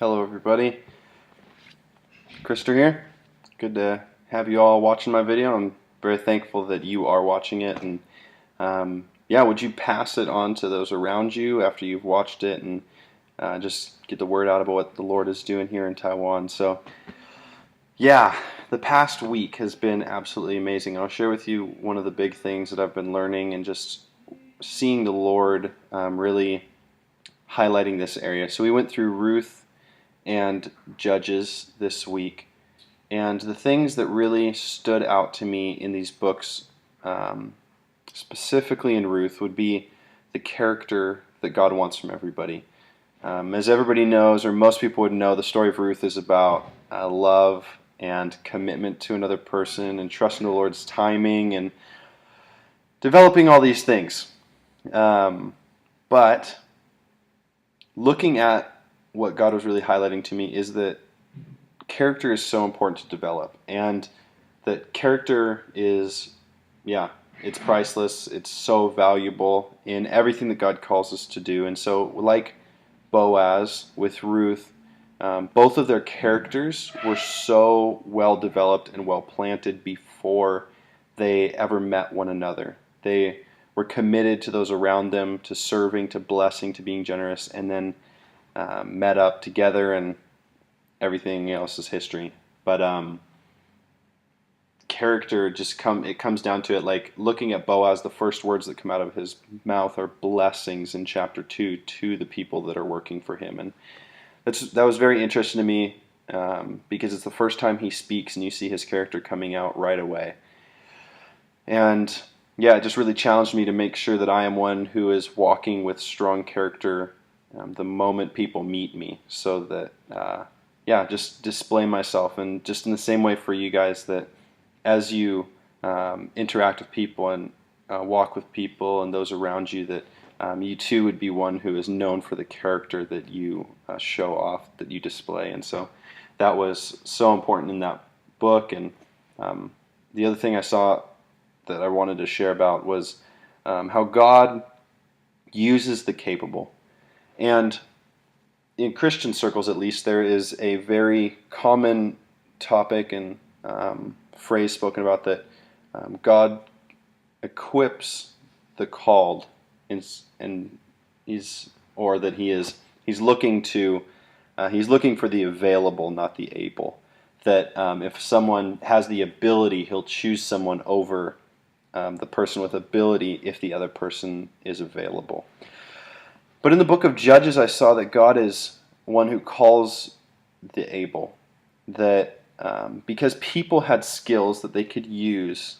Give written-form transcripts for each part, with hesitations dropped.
Hello everybody, Krister here. Good to have you all watching my video. I'm very thankful that you are watching it, and yeah, would you pass it on to those around you after you've watched it, and just get the word out about what the Lord is doing here in Taiwan. So yeah, the past week has been absolutely amazing. I'll share with you one of the big things that I've been learning and just seeing the Lord really highlighting this area. So we went through Ruth and Judges this week, and the things that really stood out to me in these books, specifically in Ruth, would be the character that God wants from everybody. As everybody knows, or most people would know, the story of Ruth is about love and commitment to another person and trusting the Lord's timing and developing all these things. But looking at what God was really highlighting to me is that character is so important to develop, and that character is, yeah, it's priceless. It's so valuable in everything that God calls us to do. And so, like Boaz with Ruth, both of their characters were so well developed and well planted before they ever met one another. They were committed to those around them, to serving, to blessing, to being generous, and then met up together, and everything else is history. But character it comes down to it. Like looking at Boaz, the first words that come out of his mouth are blessings in chapter 2 to the people that are working for him, and that was very interesting to me, because it's the first time he speaks, and you see his character coming out right away. And yeah, it just really challenged me to make sure that I am one who is walking with strong character the moment people meet me, so that yeah, just display myself. And just in the same way for you guys, that as you interact with people and walk with people and those around you, that you too would be one who is known for the character that you show off, that you display. And so that was so important in that book. And the other thing I saw that I wanted to share about was how God uses the capable. And in Christian circles, at least, there is a very common topic and phrase spoken about that God equips the called, and he's looking for the available, not the able. That if someone has the ability, he'll choose someone over the person with ability if the other person is available. But in the book of Judges, I saw that God is one who calls the able. That because people had skills that they could use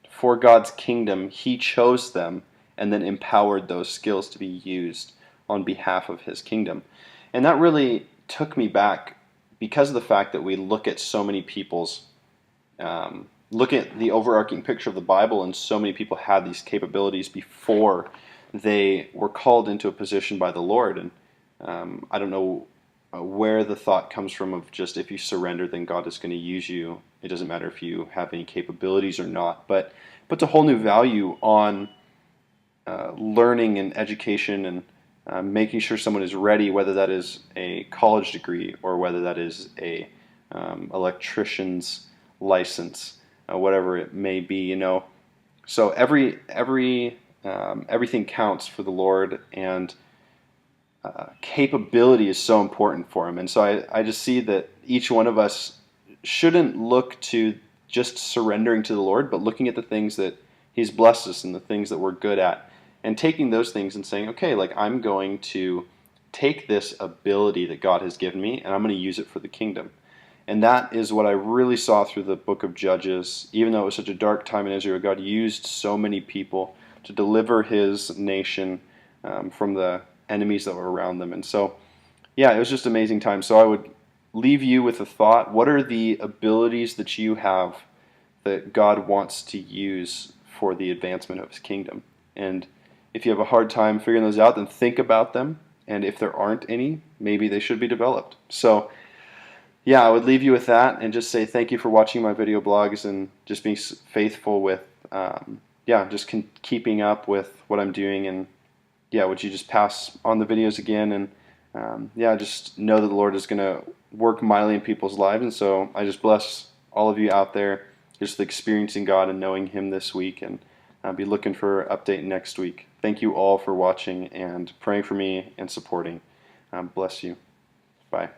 for God's kingdom, He chose them and then empowered those skills to be used on behalf of His kingdom. And that really took me back, because of the fact that we look at so many people's, look at the overarching picture of the Bible, and so many people had these capabilities before they were called into a position by the Lord. And I don't know where the thought comes from of just, if you surrender, then God is going to use you. It doesn't matter if you have any capabilities or not. But puts a whole new value on learning and education, and making sure someone is ready, whether that is a college degree or whether that is a electrician's license, whatever it may be. So everything counts for the Lord, and capability is so important for Him. And so I just see that each one of us shouldn't look to just surrendering to the Lord, but looking at the things that He's blessed us and the things that we're good at, and taking those things and saying, okay, like, I'm going to take this ability that God has given me, and I'm going to use it for the kingdom. And that is what I really saw through the book of Judges. Even though it was such a dark time in Israel, God used so many people to deliver His nation from the enemies that were around them. And so, yeah, it was just an amazing time. So I would leave you with a thought. What are the abilities that you have that God wants to use for the advancement of His kingdom? And if you have a hard time figuring those out, then think about them. And if there aren't any, maybe they should be developed. So yeah, I would leave you with that, and just say thank you for watching my video blogs, and just being faithful with yeah, just keeping up with what I'm doing. And yeah, would you just pass on the videos again, and yeah, just know that the Lord is going to work mightily in people's lives. And so I just bless all of you out there just experiencing God and knowing Him this week. And I'll be looking for an update next week. Thank you all for watching and praying for me and supporting. Bless you. Bye.